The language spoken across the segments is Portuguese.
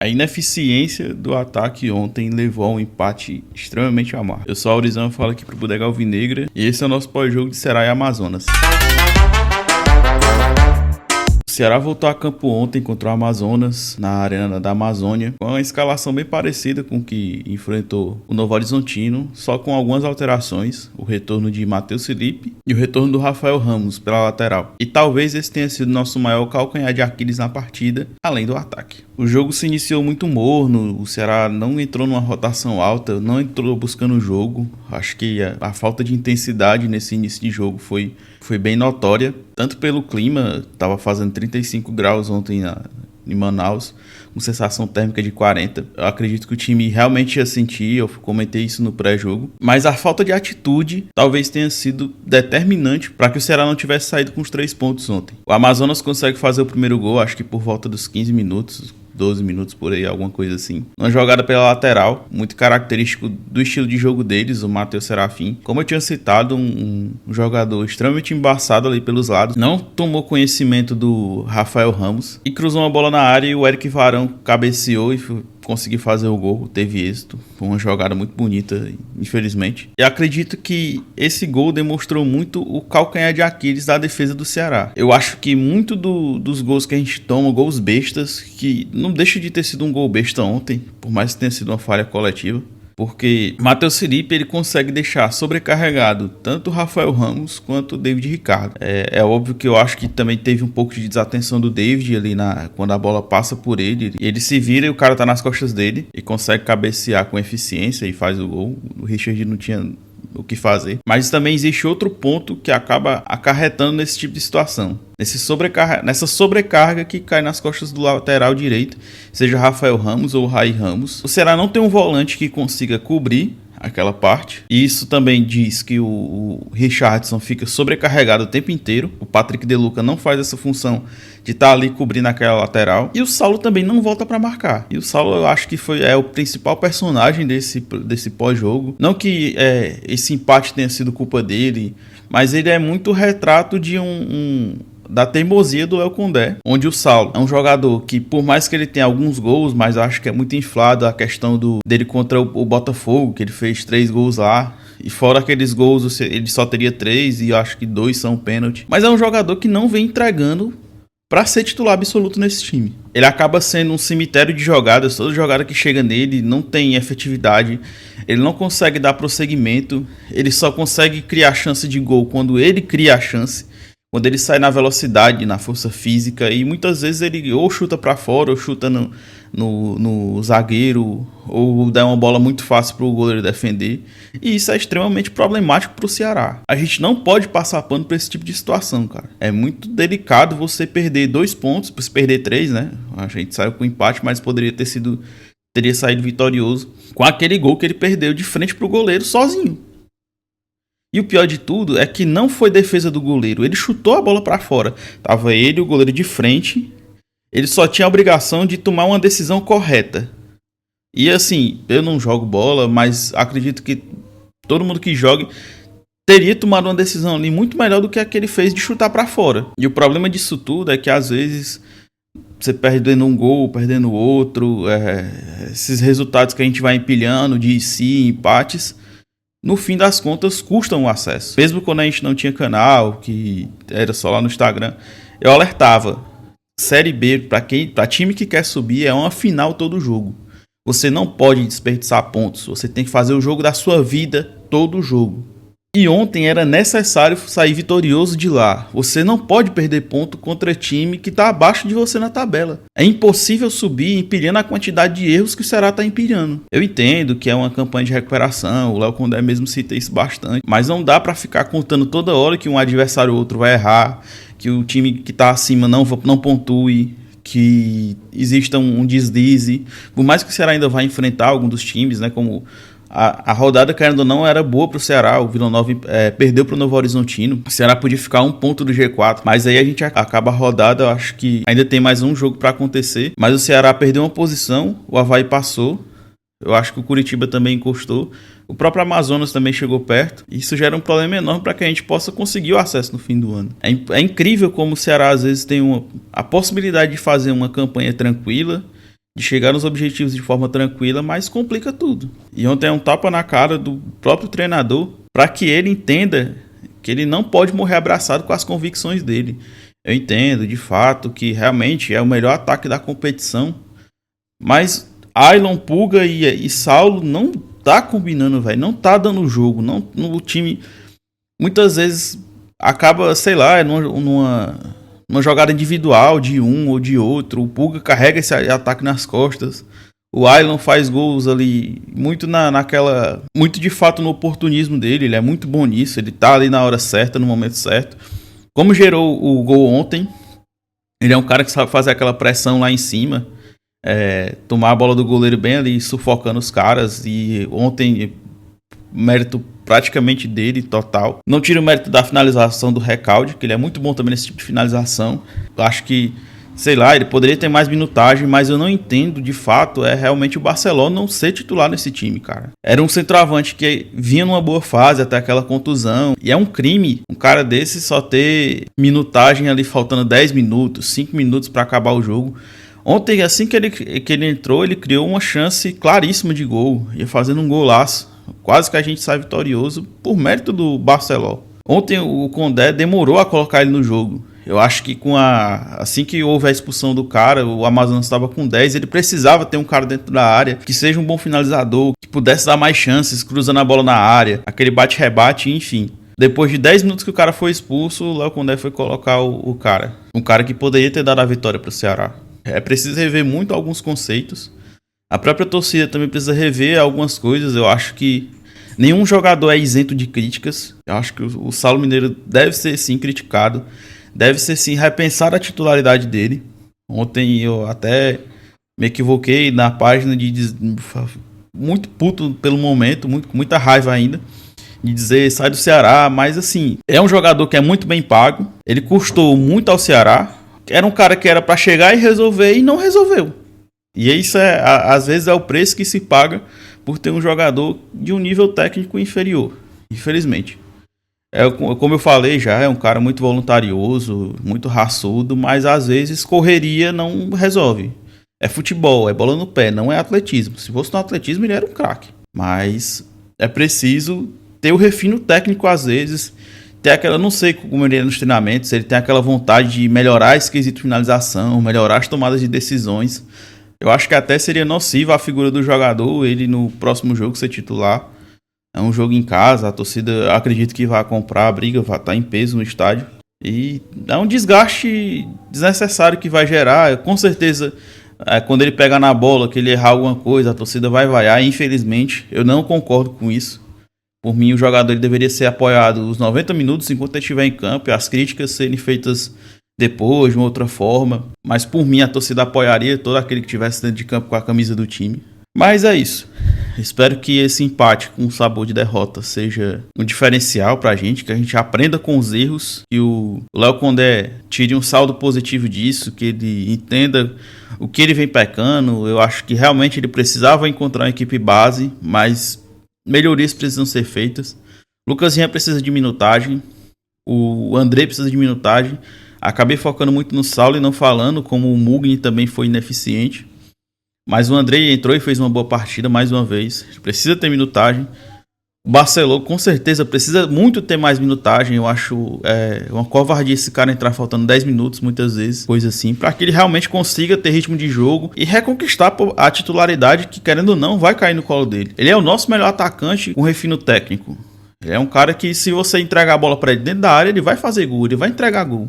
A ineficiência do ataque ontem levou a um empate extremamente amargo. Eu sou a Aurizão, eu falo aqui pro Bodega Alvinegra e esse é o nosso pós-jogo de Ceará e Amazonas. O Ceará voltou a campo ontem contra o Amazonas, na Arena da Amazônia, com uma escalação bem parecida com o que enfrentou o Novo Horizontino, só com algumas alterações, o retorno de Matheus Felipe e o retorno do Rafael Ramos pela lateral. E talvez esse tenha sido nosso maior calcanhar de Aquiles na partida, além do ataque. O jogo se iniciou muito morno, o Ceará não entrou numa rotação alta, não entrou buscando o jogo. Acho que a falta de intensidade nesse início de jogo foi bem notória, tanto pelo clima, estava fazendo 35 graus ontem em Manaus, com sensação térmica de 40. Eu acredito que o time realmente ia sentir, eu comentei isso no pré-jogo, mas a falta de atitude talvez tenha sido determinante para que o Ceará não tivesse saído com os 3 pontos ontem. O Amazonas consegue fazer o primeiro gol, acho que por volta dos 15 minutos, 12 minutos por aí, alguma coisa assim. Uma jogada pela lateral, muito característico do estilo de jogo deles, o Matheus Serafim. Como eu tinha citado, um jogador extremamente embaçado ali pelos lados. Não tomou conhecimento do Rafael Ramos e cruzou uma bola na área e o Eric Varão cabeceou e conseguiu fazer o gol, teve êxito. Foi uma jogada muito bonita, infelizmente. E acredito que esse gol demonstrou muito o calcanhar de Aquiles da defesa do Ceará. Eu acho que muito dos gols que a gente toma, gols bestas, que não deixa de ter sido um gol besta ontem, por mais que tenha sido uma falha coletiva. Porque Matheus Felipe ele consegue deixar sobrecarregado tanto o Rafael Ramos quanto o David Ricardo. É óbvio que eu acho que também teve um pouco de desatenção do David ali quando a bola passa por ele. Ele se vira e o cara tá nas costas dele e consegue cabecear com eficiência e faz o gol. O Richard não tinha o que fazer. Mas também existe outro ponto que acaba acarretando nesse tipo de situação. Nessa sobrecarga que cai nas costas do lateral direito, seja Rafael Ramos ou Rai Ramos. O Ceará não tem um volante que consiga cobrir aquela parte. E isso também diz que o Richardson fica sobrecarregado o tempo inteiro. O Patrick De Luca não faz essa função de estar ali cobrindo aquela lateral. E o Saulo também não volta para marcar. E o Saulo eu acho que é o principal personagem desse pós-jogo. Não que esse empate tenha sido culpa dele, mas ele é muito retrato de da teimosia do Léo Condé, onde o Saulo é um jogador que, por mais que ele tenha alguns gols, mas eu acho que é muito inflado a questão dele contra o Botafogo, que ele fez 3 gols lá, e fora aqueles gols ele só teria 3 e eu acho que 2 são pênalti. Mas é um jogador que não vem entregando para ser titular absoluto nesse time. Ele acaba sendo um cemitério de jogadas, toda jogada que chega nele não tem efetividade, ele não consegue dar prosseguimento, ele só consegue criar chance de gol quando ele cria a chance. Quando ele sai na velocidade, na força física, e muitas vezes ele ou chuta para fora, ou chuta no zagueiro, ou dá uma bola muito fácil para o goleiro defender. E isso é extremamente problemático para o Ceará. A gente não pode passar pano para esse tipo de situação, cara. É muito delicado você perder 2 pontos, se perder 3, né? A gente saiu com empate, mas teria saído vitorioso com aquele gol que ele perdeu de frente para o goleiro sozinho. E o pior de tudo é que não foi defesa do goleiro. Ele chutou a bola para fora. Tava ele e o goleiro de frente. Ele só tinha a obrigação de tomar uma decisão correta. E assim, eu não jogo bola, mas acredito que todo mundo que joga teria tomado uma decisão ali muito melhor do que a que ele fez de chutar para fora. E o problema disso tudo é que às vezes você perdendo um gol, perdendo outro, esses resultados que a gente vai empilhando de empates, no fim das contas, custam o acesso. Mesmo quando a gente não tinha canal, que era só lá no Instagram, eu alertava. Série B, para time que quer subir, é uma final todo jogo. Você não pode desperdiçar pontos. Você tem que fazer o jogo da sua vida todo jogo. E ontem era necessário sair vitorioso de lá. Você não pode perder ponto contra time que está abaixo de você na tabela. É impossível subir empilhando a quantidade de erros que o Ceará está empilhando. Eu entendo que é uma campanha de recuperação, o Léo Condé mesmo cita isso bastante, mas não dá para ficar contando toda hora que um adversário ou outro vai errar, que o time que está acima não pontue, que exista um deslize. Por mais que o Ceará ainda vá enfrentar algum dos times, né, como a rodada, querendo ou não, era boa para o Ceará. O Vila Nova perdeu para o Novo Horizontino. O Ceará podia ficar 1 ponto do G4. Mas aí a gente acaba a rodada. Eu acho que ainda tem mais um jogo para acontecer. Mas o Ceará perdeu uma posição. O Avaí passou. Eu acho que o Curitiba também encostou. O próprio Amazonas também chegou perto. Isso gera um problema enorme para que a gente possa conseguir o acesso no fim do ano. É incrível como o Ceará às vezes tem a possibilidade de fazer uma campanha tranquila de chegar nos objetivos de forma tranquila, mas complica tudo. E ontem é um tapa na cara do próprio treinador para que ele entenda que ele não pode morrer abraçado com as convicções dele. Eu entendo, de fato, que realmente é o melhor ataque da competição, mas Ailon, Pulga e Saulo não tá combinando, velho. Não tá dando jogo. Não, o time muitas vezes acaba, sei lá, numa jogada individual de um ou de outro. O Pulga carrega esse ataque nas costas. O Ailon faz gols ali muito muito de fato no oportunismo dele. Ele é muito bom nisso. Ele tá ali na hora certa, no momento certo. Como gerou o gol ontem, ele é um cara que sabe fazer aquela pressão lá em cima. Tomar a bola do goleiro bem ali, sufocando os caras. E ontem, mérito praticamente dele, total. Não tira o mérito da finalização do Recalde, que ele é muito bom também nesse tipo de finalização. Eu acho que, sei lá, ele poderia ter mais minutagem, mas eu não entendo, de fato, realmente o Barcelona não ser titular nesse time, cara. Era um centroavante que vinha numa boa fase até aquela contusão. E é um crime um cara desse só ter minutagem ali faltando 10 minutos, 5 minutos para acabar o jogo. Ontem, assim que ele entrou, ele criou uma chance claríssima de gol. Ia fazendo um golaço. Quase que a gente sai vitorioso por mérito do Barcelona. Ontem o Condé demorou a colocar ele no jogo. Eu acho que assim que houve a expulsão do cara, o Amazonas estava com 10, ele precisava ter um cara dentro da área que seja um bom finalizador, que pudesse dar mais chances, cruzando a bola na área, aquele bate-rebate, enfim. Depois de 10 minutos que o cara foi expulso, o Léo Condé foi colocar o cara. Um cara que poderia ter dado a vitória para o Ceará. É preciso rever muito alguns conceitos. A própria torcida também precisa rever algumas coisas. Eu acho que nenhum jogador é isento de críticas. Eu acho que o Saulo Mineiro deve ser sim criticado. Deve ser sim repensar a titularidade dele. Ontem eu até me equivoquei na página muito puto pelo momento, com muita raiva ainda, de dizer sai do Ceará, mas assim, é um jogador que é muito bem pago. Ele custou muito ao Ceará. Era um cara que era para chegar e resolver e não resolveu. E isso às vezes é o preço que se paga por ter um jogador de um nível técnico inferior, infelizmente. Como eu falei já, é um cara muito voluntarioso, muito raçudo, mas às vezes correria não resolve. É futebol, é bola no pé, não é atletismo. Se fosse no atletismo ele era um craque. Mas é preciso ter o refino técnico às vezes, ter aquela, não sei como ele é nos treinamentos, ele tem aquela vontade de melhorar esse quesito de finalização, melhorar as tomadas de decisões. Eu acho que até seria nociva a figura do jogador, ele no próximo jogo ser titular. É um jogo em casa, a torcida acredito que vai comprar a briga, vai estar em peso no estádio. E é um desgaste desnecessário que vai gerar. Com certeza, quando ele pegar na bola, que ele errar alguma coisa, a torcida vai vaiar. Infelizmente, eu não concordo com isso. Por mim, o jogador ele deveria ser apoiado os 90 minutos enquanto ele estiver em campo e as críticas serem feitas depois, de uma outra forma. Mas por mim, a torcida apoiaria todo aquele que estivesse dentro de campo com a camisa do time. Mas é isso. Espero que esse empate com sabor de derrota seja um diferencial pra gente, que a gente aprenda com os erros, que o Léo Condé tire um saldo positivo disso, que ele entenda o que ele vem pecando. Eu acho que realmente ele precisava encontrar uma equipe base, mas melhorias precisam ser feitas. Lucas Rian precisa de minutagem, o André precisa de minutagem. Acabei focando muito no Saulo e não falando como o Mugni também foi ineficiente. Mas o André entrou e fez uma boa partida mais uma vez. Precisa ter minutagem. O Barcelona com certeza precisa muito ter mais minutagem. Eu acho uma covardia esse cara entrar faltando 10 minutos muitas vezes, coisa assim, para que ele realmente consiga ter ritmo de jogo e reconquistar a titularidade que, querendo ou não, vai cair no colo dele. Ele é o nosso melhor atacante com refino técnico. Ele é um cara que, se você entregar a bola para ele dentro da área, ele vai fazer gol, ele vai entregar gol.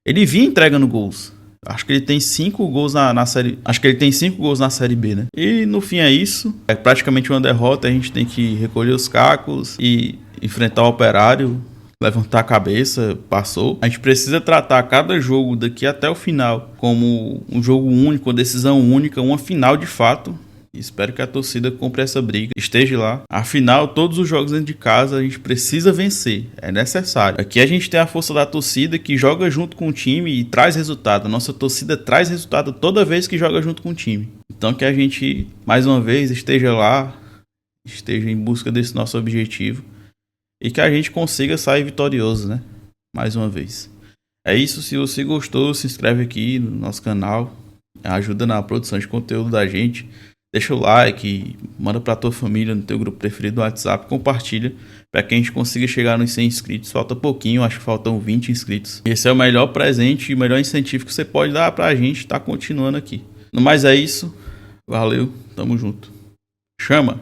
Ele vinha entregando gols. Acho que ele tem 5 gols na série. Acho que ele tem 5 gols na série B, né? E no fim é isso. É praticamente uma derrota. A gente tem que recolher os cacos e enfrentar o Operário, levantar a cabeça. Passou. A gente precisa tratar cada jogo daqui até o final como um jogo único, uma decisão única, uma final de fato. Espero que a torcida compre essa briga, esteja lá. Afinal, todos os jogos dentro de casa a gente precisa vencer, é necessário. Aqui a gente tem a força da torcida que joga junto com o time e traz resultado. A nossa torcida traz resultado toda vez que joga junto com o time. Então que a gente, mais uma vez, esteja lá, esteja em busca desse nosso objetivo e que a gente consiga sair vitorioso, né? Mais uma vez. É isso, se você gostou, se inscreve aqui no nosso canal. ajuda na produção de conteúdo da gente. Deixa o like, manda pra tua família no teu grupo preferido do WhatsApp, compartilha para que a gente consiga chegar nos 100 inscritos. Falta pouquinho, acho que faltam 20 inscritos. Esse é o melhor presente e o melhor incentivo que você pode dar pra gente estar continuando aqui. No mais é isso. Valeu, tamo junto. Chama!